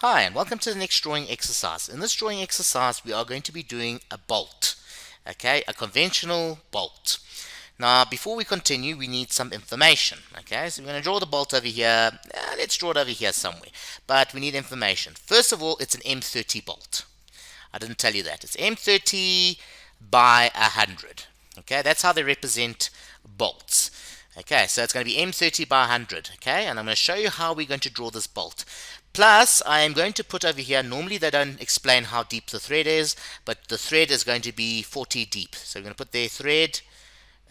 Hi, and welcome to the next drawing exercise. In this drawing exercise, we are going to be doing a bolt, okay, a conventional bolt. Now, before we continue, we need some information, okay, so we're going to draw the bolt over here. Let's draw it over here somewhere, but we need information. First of all, it's an M30 bolt. I didn't tell you that. It's M30 by 100, okay, that's how they represent bolts. Okay, so it's going to be M30 by 100, okay, and I'm going to show you how we're going to draw this bolt. Plus, I am going to put over here, normally they don't explain how deep the thread is, but the thread is going to be 40 deep. So we're going to put there thread.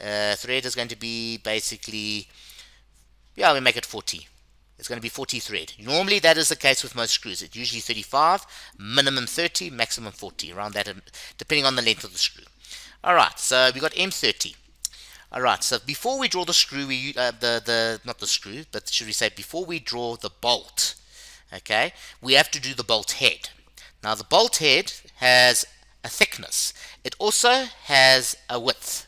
Thread is going to be basically, we make it 40. It's going to be 40 thread. Normally that is the case with most screws. It's usually 35, minimum 30, maximum 40, around that, depending on the length of the screw. Alright, so we got M30. Alright, so before we draw the screw, not the screw, but should we say before we draw the bolt, okay, we have to do the bolt head. Now the bolt head has a thickness. It also has a width.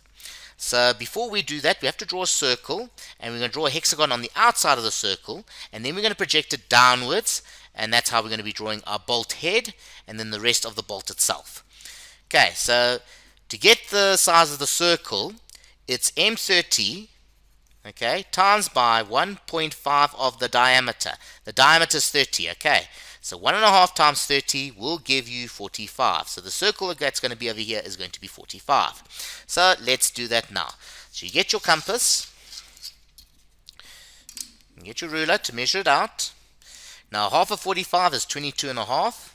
So before we do that, we have to draw a circle, and we're going to draw a hexagon on the outside of the circle, and then we're going to project it downwards, and that's how we're going to be drawing our bolt head, and then the rest of the bolt itself. Okay, so to get the size of the circle, it's M30, okay, times by 1.5 of the diameter. The diameter is 30, okay. So 1.5 times 30 will give you 45. So the circle that's going to be over here is going to be 45. So let's do that now. So you get your compass, you get your ruler to measure it out. Now half of 45 is 22.5.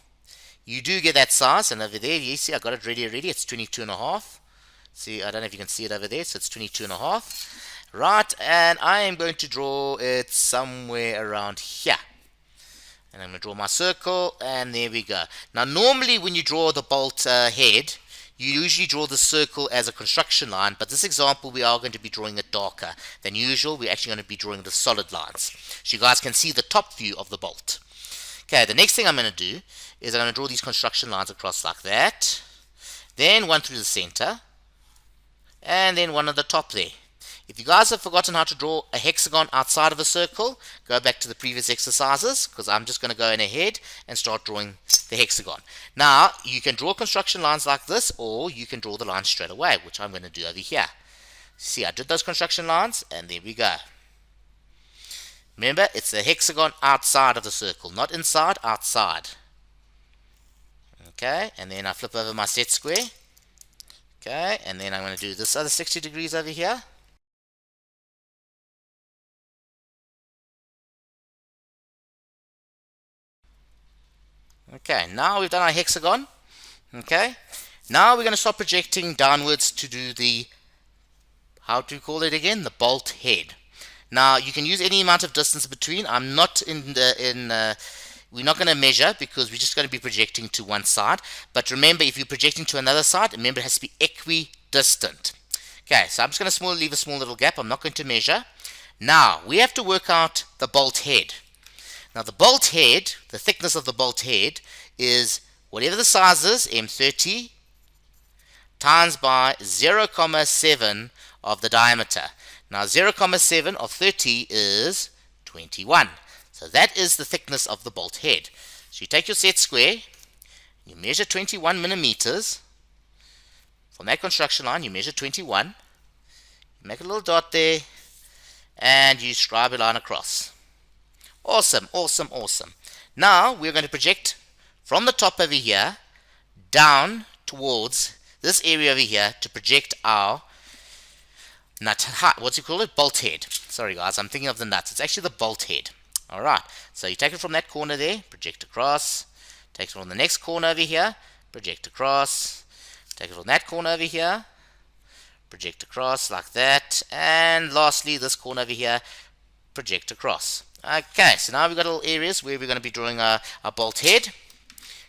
You do get that size, and over there, you see I got it ready already. It's 22.5. See, I don't know if you can see it over there, so it's 22.5. Right, and I am going to draw it somewhere around here. And I'm going to draw my circle, and there we go. Now, normally when you draw the bolt head, you usually draw the circle as a construction line, but this example we are going to be drawing it darker than usual. We're actually going to be drawing the solid lines, so you guys can see the top view of the bolt. Okay, the next thing I'm going to do is I'm going to draw these construction lines across like that, then one through the center, and then one at the top there. If you guys have forgotten how to draw a hexagon outside of a circle, go back to the previous exercises, because I'm just going to go in ahead and start drawing the hexagon. Now, you can draw construction lines like this, or you can draw the line straight away, which I'm going to do over here. See, I did those construction lines, and there we go. Remember, it's the hexagon outside of the circle, not inside, outside. Okay, and then I flip over my set square. Okay, and then I'm going to do this other 60 degrees over here. Okay, now we've done our hexagon. Okay, now we're going to start projecting downwards to do the, how do you call it again? The bolt head. Now you can use any amount of distance between. I'm not we're not going to measure because we're just going to be projecting to one side. But remember, if you're projecting to another side, remember it has to be equidistant. Okay, so I'm just going to leave a small little gap. I'm not going to measure. Now we have to work out the bolt head. Now the bolt head, the thickness of the bolt head is whatever the size is, M30, times by 0.7 of the diameter. Now 0.7 of 30 is 21. So that is the thickness of the bolt head. So you take your set square, you measure 21 millimeters. From that construction line, you measure 21. You make a little dot there, and you scribe a line across. Awesome, awesome, awesome. Now we're going to project from the top over here down towards this area over here to project our nut. What's you call it? Bolt head. Sorry guys, I'm thinking of the nuts. It's actually the bolt head. Alright, so you take it from that corner there, project across. Take it from the next corner over here, project across. Take it from that corner over here, project across like that. And lastly, this corner over here, project across. Okay, so now we've got little areas where we're going to be drawing our bolt head.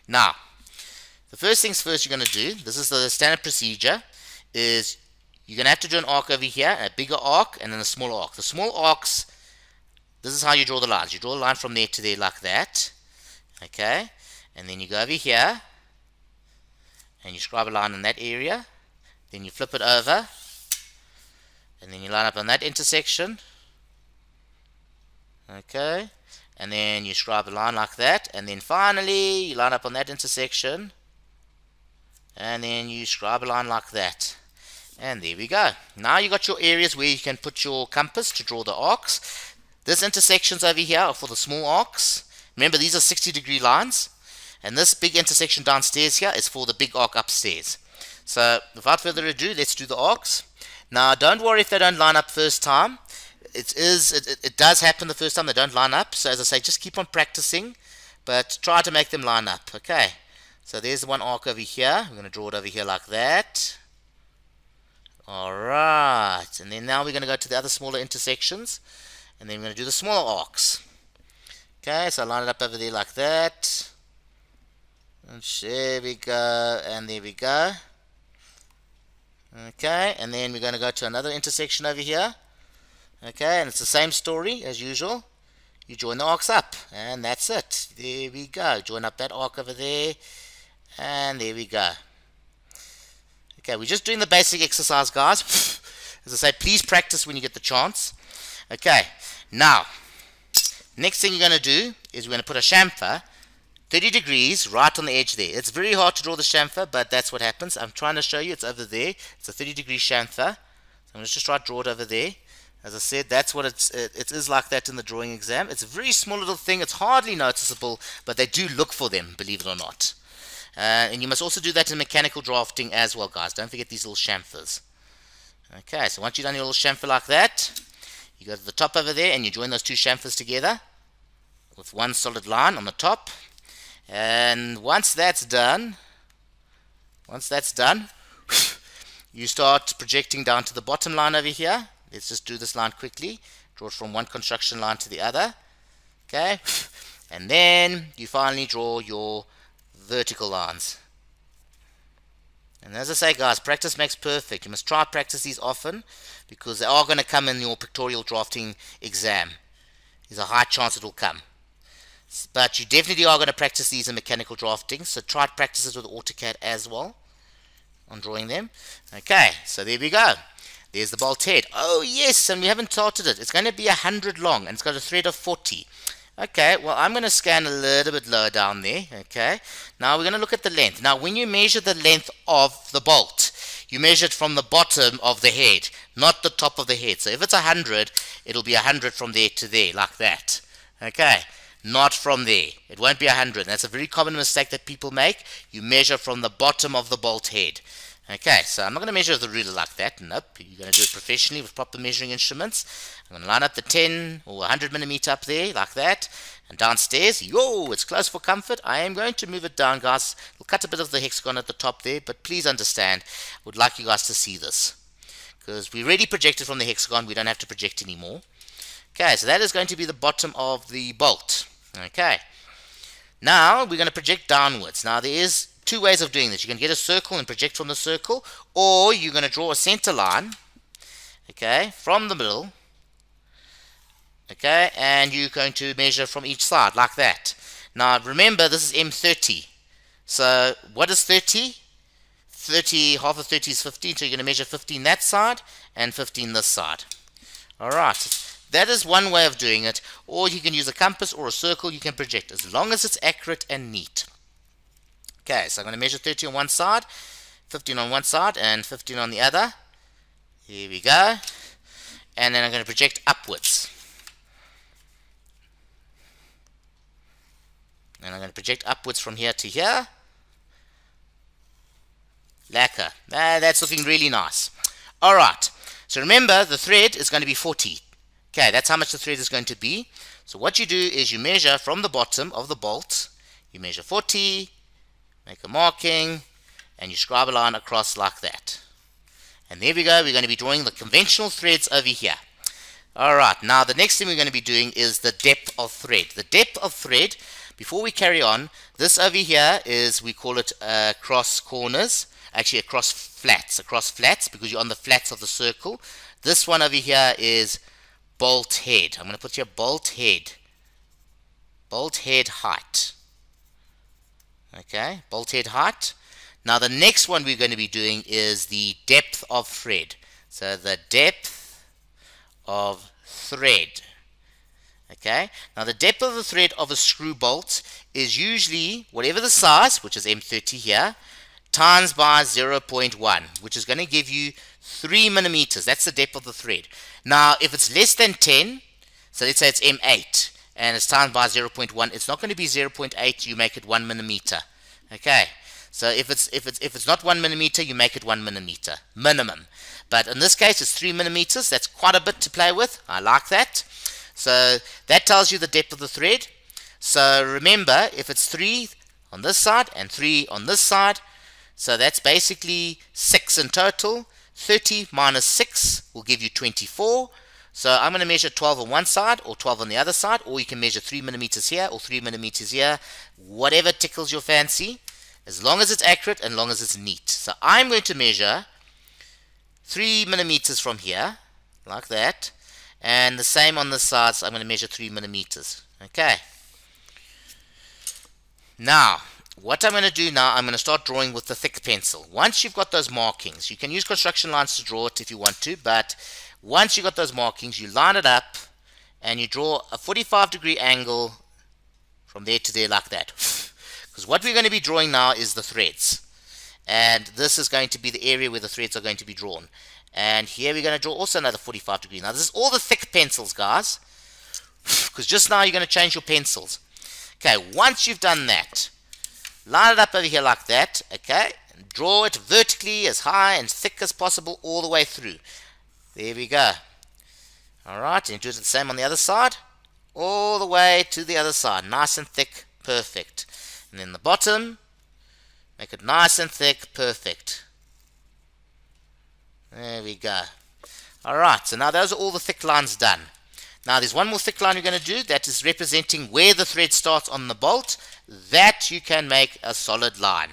Now, the first things first you're going to do, this is the standard procedure, is you're going to have to do an arc over here, a bigger arc, and then a smaller arc. The small arcs, this is how you draw the lines. You draw a line from there to there like that. Okay, and then you go over here, and you scribe a line in that area. Then you flip it over, and then you line up on that intersection. Okay, and then you scribe a line like that, and then finally you line up on that intersection, and then you scribe a line like that. And there we go. Now you got your areas where you can put your compass to draw the arcs. This intersections over here are for the small arcs. Remember, these are 60-degree lines. And this big intersection downstairs here is for the big arc upstairs. So without further ado, let's do the arcs. Now don't worry if they don't line up first time. It does happen the first time they don't line up. So as I say, just keep on practicing, but try to make them line up. Okay. So there's the one arc over here. We're going to draw it over here like that. Alright, and then now we're going to go to the other smaller intersections, and then we're going to do the smaller arcs. Okay, so line it up over there like that. And there we go, and there we go. Okay, and then we're going to go to another intersection over here. Okay, and it's the same story as usual. You join the arcs up, and that's it. There we go. Join up that arc over there, and there we go. Okay, we're just doing the basic exercise, guys. As I say, please practice when you get the chance. Okay, now, next thing you're going to do is we're going to put a chamfer 30 degrees right on the edge there. It's very hard to draw the chamfer, but that's what happens. I'm trying to show you. It's over there. It's a 30-degree chamfer. So I'm going to just try to draw it over there. As I said, that's what it is like that in the drawing exam. It's a very small little thing. It's hardly noticeable, but they do look for them, believe it or not. And you must also do that in mechanical drafting as well, guys. Don't forget these little chamfers. Okay, so once you've done your little chamfer like that, you go to the top over there and you join those two chamfers together with one solid line on the top. And once that's done, you start projecting down to the bottom line over here. Let's just do this line quickly. Draw it from one construction line to the other. Okay, and then you finally draw your vertical lines. And as I say, guys, practice makes perfect. You must try to practice these often because they are going to come in your pictorial drafting exam. There's a high chance it will come. But you definitely are going to practice these in mechanical drafting, so try to practice it with AutoCAD as well on drawing them. Okay, so there we go. There's the bolt head. Oh yes, and we haven't started it. It's going to be 100 long and it's got a thread of 40. Okay, well, I'm going to scan a little bit lower down there. Okay, now we're going to look at the length. Now, when you measure the length of the bolt, you measure it from the bottom of the head, not the top of the head. So if it's 100, it'll be 100 from there to there, like that. Okay, not from there. It won't be 100. That's a very common mistake that people make. You measure from the bottom of the bolt head. Okay, so I'm not going to measure the ruler like that. Nope, you're going to do it professionally with proper measuring instruments. I'm going to line up the 10 or 100 millimeter up there like that. And downstairs, yo, it's close for comfort. I am going to move it down, guys. We'll cut a bit of the hexagon at the top there, but please understand, I would like you guys to see this. Because we already projected from the hexagon, we don't have to project anymore. Okay, so that is going to be the bottom of the bolt. Okay, now we're going to project downwards. Now there is two ways of doing this. You can get a circle and project from the circle, or you're going to draw a center line, okay, from the middle, okay, and you're going to measure from each side like that. Now remember, this is M30. So what is 30? 30, half of 30 is 15, so you're going to measure 15 that side and 15 this side. Alright, that is one way of doing it, or you can use a compass or a circle you can project, as long as it's accurate and neat. Okay, so I'm going to measure 30 on one side, 15 on one side, and 15 on the other. Here we go. And then I'm going to project upwards. And I'm going to project upwards from here to here. Lacquer. That's looking really nice. Alright, so remember the thread is going to be 40. Okay, that's how much the thread is going to be. So what you do is you measure from the bottom of the bolt. You measure 40. Make a marking, and you scribe a line across like that. And there we go, we're going to be drawing the conventional threads over here. Alright, now the next thing we're going to be doing is the depth of thread. The depth of thread, before we carry on, this over here is, we call it across corners, actually across flats, because you're on the flats of the circle. This one over here is bolt head. I'm going to put here bolt head height. Okay, bolt head height. Now the next one we're going to be doing is the depth of thread. So the depth of thread. Okay, now the depth of the thread of a screw bolt is usually whatever the size, which is M30 here, times by 0.1, which is going to give you 3 millimeters. That's the depth of the thread. Now, if it's less than 10, so let's say it's M8, and it's times by 0.1, it's not going to be 0.8, you make it 1 millimeter. Okay, so if it's not 1 millimeter, you make it 1 millimeter minimum. But in this case, it's 3 millimeters. That's quite a bit to play with. I like that. So that tells you the depth of the thread. So remember, if it's 3 on this side and 3 on this side, so that's basically 6 in total. 30 minus 6 will give you 24. So I'm going to measure 12 on one side or 12 on the other side, or you can measure 3 millimeters here or 3 millimeters here, whatever tickles your fancy, as long as it's accurate and long as it's neat. So I'm going to measure 3 millimeters from here, like that, and the same on this side, so I'm going to measure 3 millimeters. Okay. Now, what I'm going to do now, I'm going to start drawing with the thick pencil. Once you've got those markings, you can use construction lines to draw it if you want to, but once you've got those markings, you line it up and you draw a 45-degree angle from there to there like that. Because what we're going to be drawing now is the threads. And this is going to be the area where the threads are going to be drawn. And here we're going to draw also another 45 degrees. Now this is all the thick pencils, guys, because just now you're going to change your pencils. Okay, once you've done that, line it up over here like that, okay, and draw it vertically as high and thick as possible all the way through. There we go. Alright, and do it the same on the other side, all the way to the other side, nice and thick, perfect. And then the bottom, make it nice and thick, perfect. There we go. Alright, so now those are all the thick lines done. Now there's one more thick line you're going to do that is representing where the thread starts on the bolt. That you can make a solid line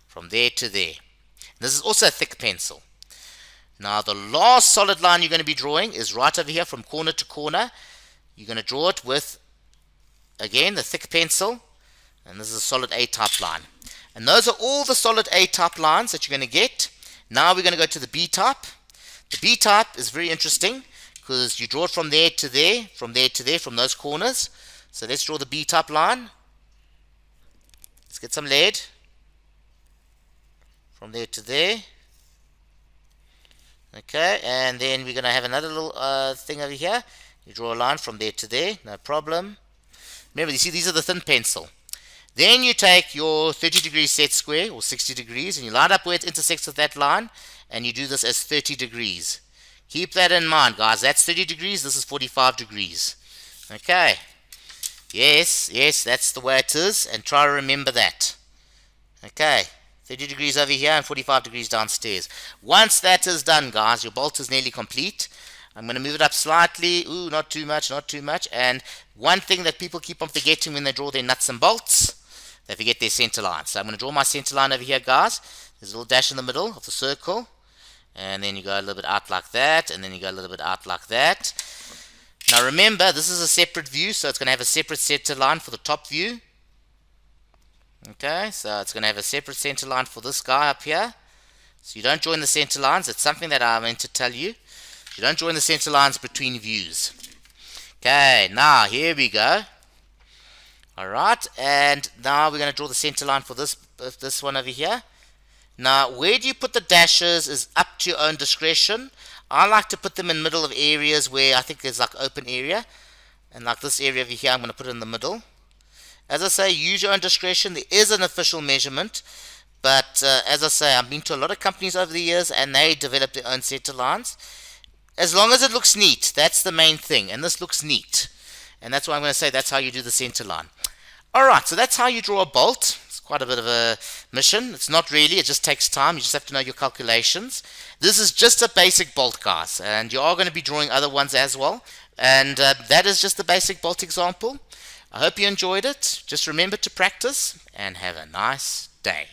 from there to there. This is also a thick pencil. Now the last solid line you're going to be drawing is right over here from corner to corner. You're going to draw it with, again, the thick pencil. And this is a solid A-type line. And those are all the solid A-type lines that you're going to get. Now we're going to go to the B-type. The B-type is very interesting because you draw it from there to there, from there to there, from those corners. So let's draw the B-type line. Let's get some lead. From there to there. Okay, and then we're going to have another little thing over here. You draw a line from there to there, no problem. Remember, you see these are the thin pencil. Then you take your 30 degree set square or 60 degrees and you line up where it intersects with that line and you do this as 30 degrees. Keep that in mind, guys. That's 30 degrees. This is 45 degrees. Okay. Yes, that's the way it is, and try to remember that. Okay. 30 degrees over here and 45 degrees downstairs. Once that is done, guys, your bolt is nearly complete. I'm going to move it up slightly. Ooh, not too much, not too much. And one thing that people keep on forgetting when they draw their nuts and bolts, they forget their center line. So I'm going to draw my center line over here, guys. There's a little dash in the middle of the circle. And then you go a little bit out like that. And then you go a little bit out like that. Now remember, this is a separate view, so it's going to have a separate center line for the top view. Okay, so it's going to have a separate center line for this guy up here. So you don't join the center lines. It's something that I meant to tell you. You don't join the center lines between views. Okay, now here we go. Alright, and now we're going to draw the center line for this one over here. Now, where do you put the dashes is up to your own discretion. I like to put them in middle of areas where I think there's like open area. And like this area over here, I'm going to put it in the middle. As I say, use your own discretion. There is an official measurement. But as I say, I've been to a lot of companies over the years and they develop their own center lines. As long as it looks neat, that's the main thing. And this looks neat. And that's why I'm going to say that's how you do the center line. Alright, so that's how you draw a bolt. It's quite a bit of a mission. It's not really, it just takes time. You just have to know your calculations. This is just a basic bolt, guys. And you are going to be drawing other ones as well. And that is just the basic bolt example. I hope you enjoyed it. Just remember to practice and have a nice day.